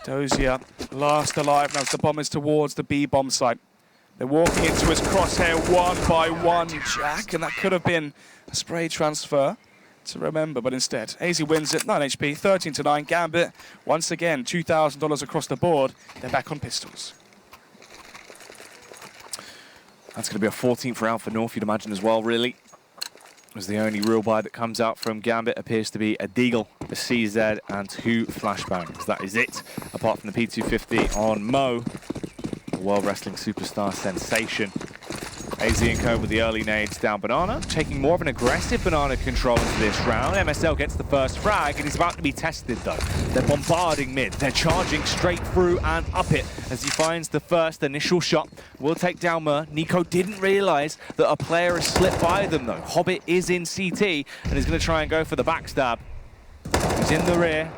Dosia last alive now as the bomb is towards the B bomb site. They're walking into his crosshair one by one, Jack, and that could have been a spray transfer to remember, but instead, AZ wins it, 9 HP, 13-9. Gambit, once again, $2,000 across the board. They're back on pistols. That's going to be a 14th round for North, you'd imagine as well, really. As the only real buy that comes out from Gambit appears to be a Deagle, a CZ, and 2 flashbangs. That is it, apart from the P250 on Mo, the World Wrestling Superstar sensation. AZ and Co with the early nades down Banana, taking more of an aggressive Banana control into this round. MSL gets the first frag, and he's about to be tested though. They're bombarding mid, they're charging straight through and up it as he finds the first initial shot. Will take down Mer. Nico didn't realize that a player has slipped by them though. Hobbit is in CT, and he's gonna try and go for the backstab. He's in the rear.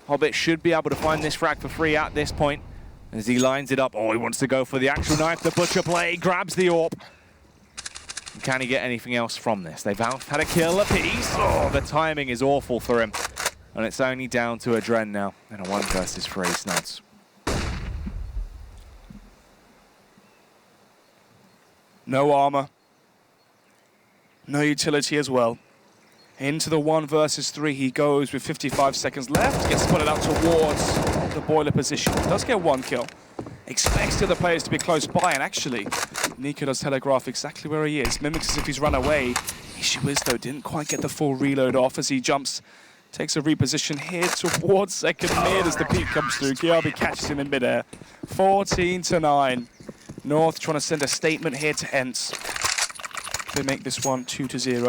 Hobbit should be able to find this frag for free at this point. As he lines it up, oh, he wants to go for the actual knife. The Butcher play, grabs the AWP. Can he get anything else from this? They've had a kill apiece. Oh, the timing is awful for him. And it's only down to a Dren now. And a 1 versus 3 Snuds. No armor. No utility as well. Into the 1 versus 3 he goes with 55 seconds left. Gets spotted out towards the boiler position. Does get 1 kill. Expects the other players to be close by, and actually, Nico does telegraph exactly where he is. Mimics as if he's run away. Issue is, though, didn't quite get the full reload off as he jumps. Takes a reposition here towards second mid as the peak comes through. Kiabi catches him in midair. 14-9. North trying to send a statement here to Ents. They make this one 2-0.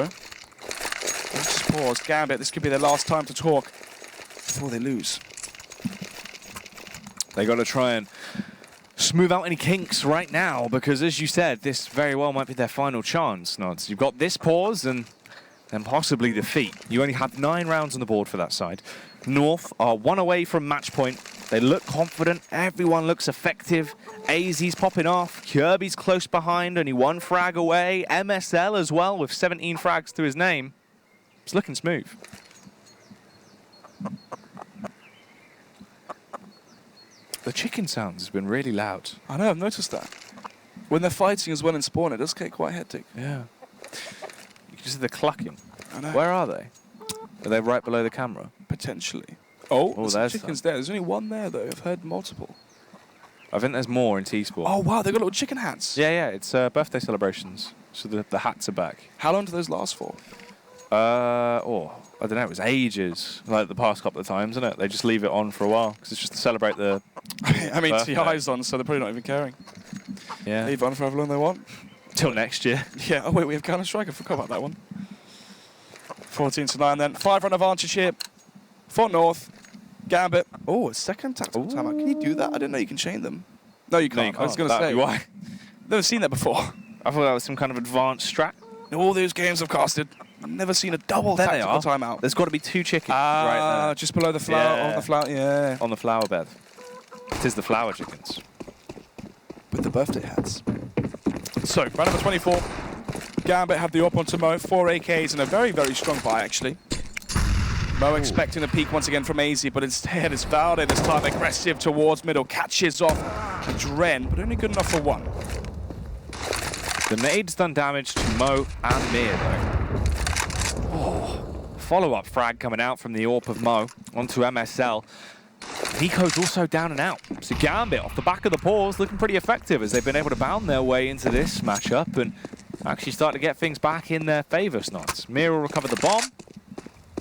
Let's just pause. Gambit, this could be their last time to talk before they lose. They got to try and smooth out any kinks right now, because as you said, this very well might be their final chance, Nods. You've got this pause and then possibly defeat. You only have 9 rounds on the board for that side. North are 1 away from match point. They look confident. Everyone looks effective. AZ's popping off. Kirby's close behind, only 1 frag away. MSL as well with 17 frags to his name. It's looking smooth. The chicken sounds has been really loud. I know, I've noticed that. When they're fighting as well in spawn, it does get quite hectic. Yeah. You can see the clucking. I know. Where are they? Are they right below the camera? Potentially. Oh, there's chickens some. there. There's only 1 there, though. I've heard multiple. I think there's more in T-Sport. Oh, wow, they've got little chicken hats. Yeah, it's birthday celebrations. So the hats are back. How long do those last for? I don't know, it was ages, like the past couple of times, isn't it? They just leave it on for a while, because it's just to celebrate the I mean, birthday. TI's on, so they're probably not even caring. Yeah. Leave it on for however long they want. Till next year. Yeah, oh wait, we have Counter-Strike, I forgot about that one. 14-9 then. 5-round advantage here for North. Gambit. Oh, a second tactical timeout. Can you do that? I didn't know you can chain them. No, you can't. I was going to say. Why? Never seen that before. I thought that was some kind of advanced strat. All those games I've casted, I've never seen a double There they tactical are. timeout. There's got to be 2 chickens right there. Just below the flower. Yeah. On the flower, yeah. On the flower bed. It is the flower chickens. With the birthday hats. So, round number 24. Gambit have the AWP onto Mo. 4 AKs and a very, very strong buy, actually. Mo expecting a peek once again from AZ, but instead it's Valde this time aggressive towards middle. Catches off Dren, but only good enough for 1. The nade's done damage to Mo and Mir, though. Oh, follow-up frag coming out from the AWP of Mo onto MSL. Nico's also down and out. So Gambit, off the back of the pause, looking pretty effective as they've been able to bound their way into this matchup and actually start to get things back in their favour, Snots. Mir will recover the bomb.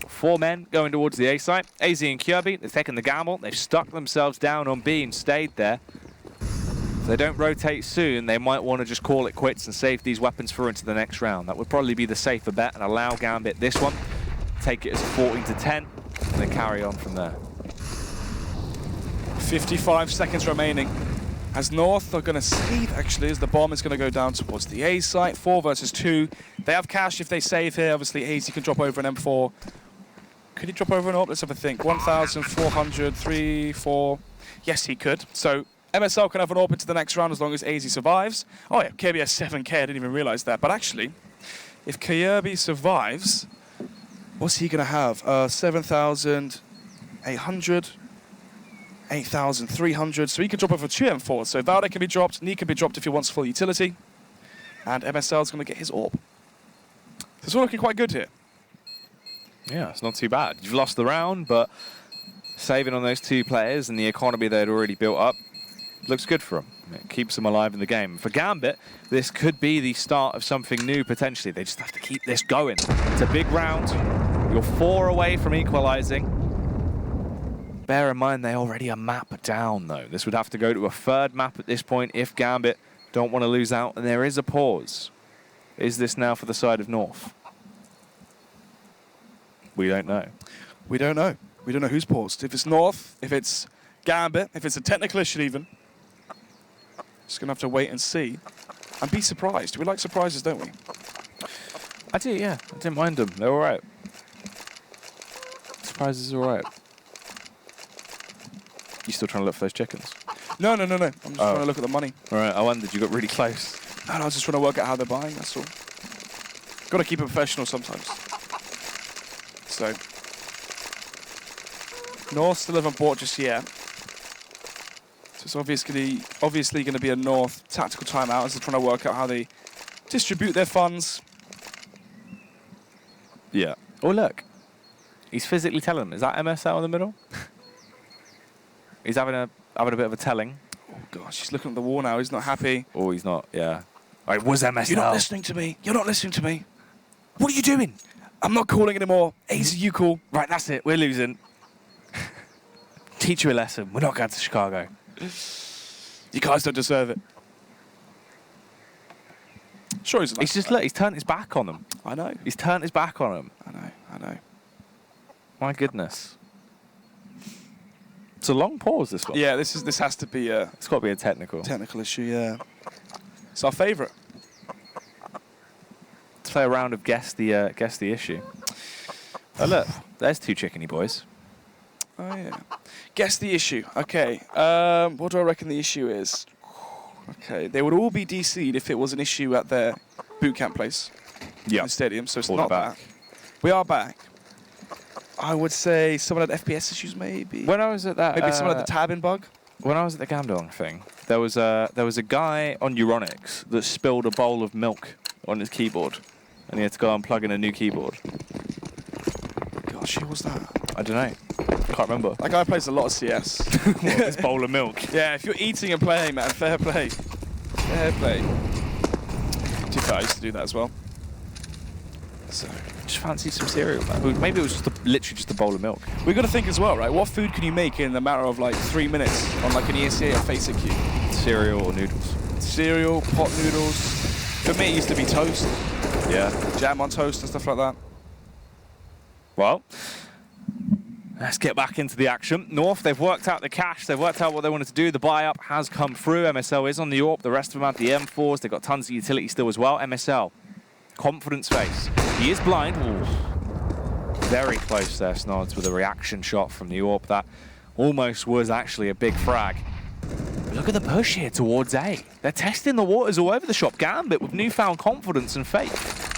4 men going towards the A site. AZ and Kirby, they've taken the gamble. They've stuck themselves down on B and stayed there. If they don't rotate soon, they might want to just call it quits and save these weapons through into the next round. That would probably be the safer bet and allow Gambit this one. Take it as a 14-10 and then carry on from there. 55 seconds remaining. As North are going to save, actually, as the bomb is going to go down towards the A site. 4 versus 2. They have cash if they save here. Obviously, AZ can drop over an M4. Could he drop over an AWP? Let's have a think. 1,400, 3, 4. Yes, he could. So MSL can have an AWP into the next round as long as AZ survives. Oh yeah, Kirby has 7k. I didn't even realize that. But actually, if Kirby survives, what's he going to have? 7,800. 8,300. So he can drop over 2 M4. So Valde can be dropped. Knee can be dropped if he wants full utility. And MSL is going to get his orb. So it's all looking quite good here. Yeah, it's not too bad. You've lost the round, but saving on those 2 players and the economy they had already built up looks good for them. It keeps them alive in the game. For Gambit, this could be the start of something new, potentially. They just have to keep this going. It's a big round. You're 4 away from equalizing. Bear in mind, they already a map down, though. This would have to go to a 3rd map at this point if Gambit don't want to lose out. And there is a pause. Is this now for the side of North? We don't know. We don't know. We don't know who's paused. If it's North, if it's Gambit, if it's a technical issue even. Just going to have to wait and see. And be surprised. We like surprises, don't we? I do, yeah. I didn't mind them. They're all right. Surprises are all right. You still trying to look for those chickens? No. I'm just trying to look at the money. All right, I wondered. You got really close. And I was just trying to work out how they're buying, that's all. Got to keep it professional sometimes. So, North still haven't bought just yet. So it's obviously going to be a North tactical timeout as they're trying to work out how they distribute their funds. Yeah. Oh, look. He's physically telling them. Is that MSL in the middle? He's having a bit of a telling. Oh, gosh, he's looking at the wall now. He's not happy. Oh, he's not, yeah. All right, was MSL. You're not listening to me. You're not listening to me. What are you doing? I'm not calling anymore. Ace, you call. Right, that's it. We're losing. Teach you a lesson. We're not going to Chicago. You guys don't deserve it. Sure, he's just, look, he's turned his back on them. I know. He's turned his back on them. I know. My goodness. It's a long pause, this one. Yeah, this has to be a... It's got to be a technical. Technical issue, yeah. It's our favourite. Let's play a round of guess the issue. Oh, look. There's 2 chickeny boys. Oh, yeah. Guess the issue. Okay. What do I reckon the issue is? Okay. They would all be DC'd if it was an issue at their boot camp place. Yeah. In the stadium, so it's All not back. that. We are back. I would say someone had FPS issues, maybe. When I was at that... Maybe someone had the tabbing bug. When I was at the Gambit thing, there was a guy on Euronics that spilled a bowl of milk on his keyboard. And he had to go and plug in a new keyboard. Gosh, who was that? I don't know. Can't remember. That guy plays a lot of CS. What, this bowl of milk? Yeah, if you're eating and playing, man, fair play. Fair play. To be fair, I used to do that as well. So, Just fancy some cereal, man. Maybe it was just literally just a bowl of milk. we got to think as well, right? What food can you make in a matter of like 3 minutes on like an ESA or FACEIT queue? Cereal or noodles? Cereal, pot noodles. For me, it used to be toast. Yeah. Jam on toast and stuff like that. Well, let's get back into the action. North, they've worked out the cash. They've worked out what they wanted to do. The buy-up has come through. MSL is on the AWP. The rest of them have the M4s. They've got tons of utility still as well. MSL, confidence face. He is blind. Ooh. Very close there, Snods, with a reaction shot from the AWP. That almost was actually a big frag. But look at the push here towards A. They're testing the waters all over the shop. Gambit with newfound confidence and faith.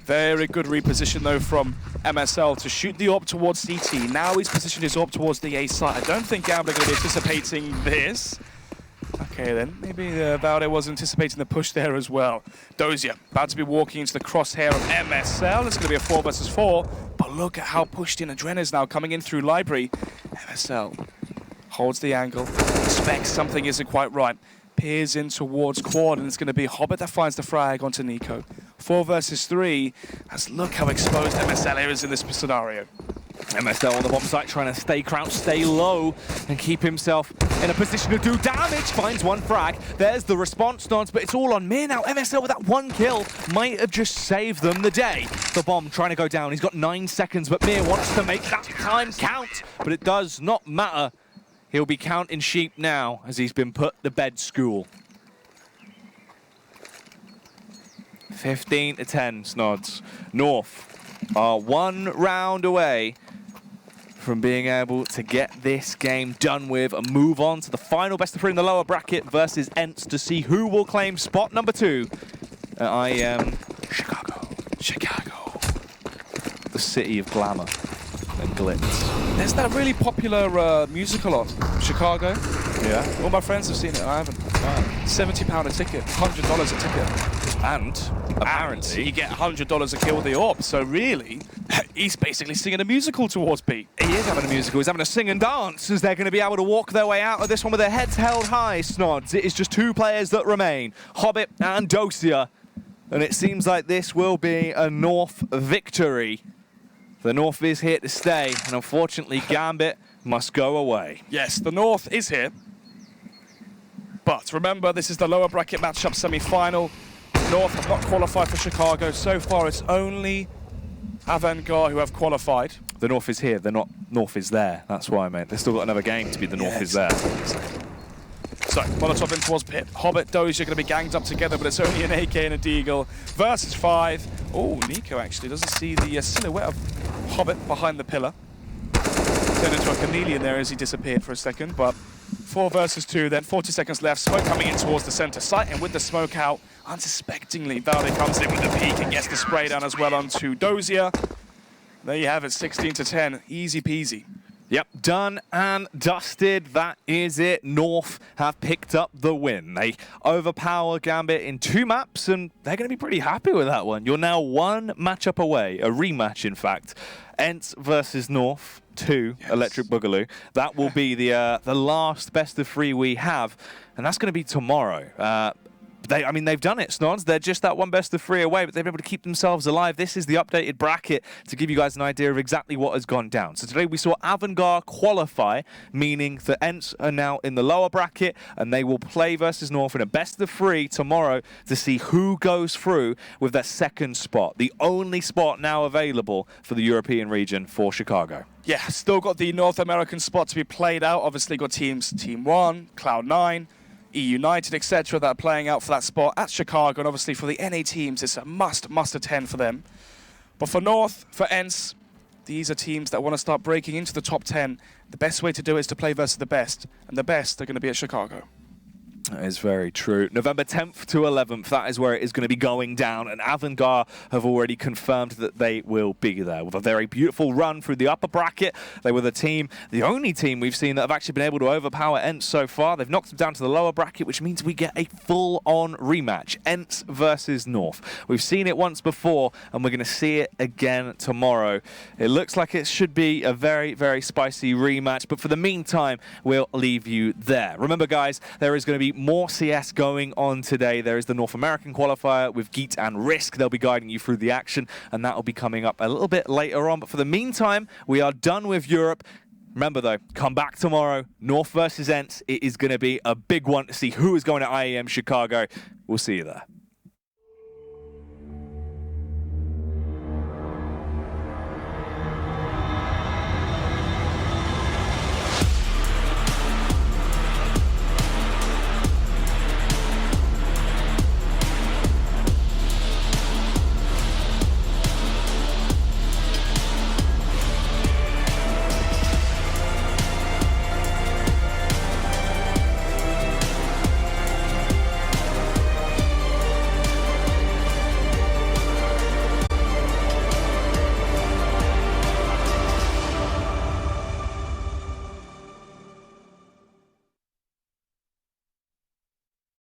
Very good reposition, though, from MSL to shoot the AWP towards CT. Now he's positioned his AWP towards the A side. I don't think Gambit are going to be anticipating this. Okay, then. Maybe Valde was anticipating the push there as well. Dozier about to be walking into the crosshair of MSL. It's going to be a 4 versus 4. But look at how pushed in Adrena is now coming in through Library. MSL holds the angle. Expects something isn't quite right. Peers in towards Quad, and it's going to be Hobbit that finds the frag onto Nico. 4 versus 3. As look how exposed MSL is in this scenario. MSL on the bomb site trying to stay crouched, stay low, and keep himself in a position to do damage. Finds 1 frag. There's the response, Nods, but it's all on Mir now. MSL with that 1 kill might have just saved them the day. The bomb trying to go down. He's got 9 seconds, but Mir wants to make that time count. But it does not matter. He'll be counting sheep now as he's been put to bed school. 15 to 10, Snods. North are 1 round away from being able to get this game done with and move on to the final best of 3 in the lower bracket versus Ents to see who will claim spot number 2 at IEM Chicago. The city of glamour and Glitz. There's that really popular musical on Chicago. Yeah. All my friends have seen it, and I haven't. £70 a ticket, $100 a ticket. And apparently you get $100 a kill with the orb. So really, he's basically singing a musical towards Pete. he is having a musical. He's having a sing and dance as they're going to be able to walk their way out of this one with their heads held high, Snods. It is just 2 players that remain, Hobbit and Dosia. And it seems like this will be a North victory. The North is here to stay, and unfortunately Gambit must go away. Yes, the North is here. But remember, this is the lower bracket matchup semi-final. North have not qualified for Chicago. So far, it's only Avant-Garde who have qualified. The North is here, the North is there. That's why, mate. They've still got another game to be the North is there. So, Molotov in towards Pit. Hobbit, Dozier are going to be ganged up together, but it's only an AK and a Deagle versus 5. Oh, Nico actually doesn't see the silhouette of Hobbit behind the pillar. Turned into a chameleon there as he disappeared for a second, but 4 versus 2, then 40 seconds left. Smoke coming in towards the center site, and with the smoke out, unsuspectingly, Valde comes in with the peek and gets the spray down as well onto Dozier. There you have it, 16-10, easy peasy. Yep, done and dusted. That is it. North have picked up the win. They overpower Gambit in 2 maps, and they're going to be pretty happy with that one. You're now 1 matchup away, a rematch, in fact. Ents versus North 2, yes. Electric Boogaloo. That will be the last best of 3 we have, and that's going to be tomorrow. They've done it, Snods. They're just that 1 best of 3 away, but they've been able to keep themselves alive. This is the updated bracket to give you guys an idea of exactly what has gone down. So today we saw Avant-Garde qualify, meaning the Ents are now in the lower bracket, and they will play versus North in a best of 3 tomorrow to see who goes through with their 2nd spot, the only spot now available for the European region for Chicago. Yeah, still got the North American spot to be played out. Obviously got teams Team 1, Cloud9, United, etc. that are playing out for that spot at Chicago, and obviously for the NA teams, it's a must attend for them. But for North, for Ents, these are teams that want to start breaking into the top 10. The best way to do it is to play versus the best, and the best are going to be at Chicago. That is very true. November 10th to 11th, that is where it is going to be going down, and Avant-Garde have already confirmed that they will be there with a very beautiful run through the upper bracket. They were the only team we've seen that have actually been able to overpower Ents so far. They've knocked them down to the lower bracket, which means we get a full-on rematch, Ents versus North. We've seen it once before, and we're going to see it again tomorrow. It looks like it should be a very, very spicy rematch, but for the meantime, we'll leave you there. Remember, guys, there is going to be more CS going on today. There is the North American qualifier with Geet and Risk. They'll be guiding you through the action, and that will be coming up a little bit later on. But for the meantime, we are done with Europe. Remember, though, come back tomorrow. North versus Ents. It is going to be a big one to see who is going to IEM Chicago. We'll see you there.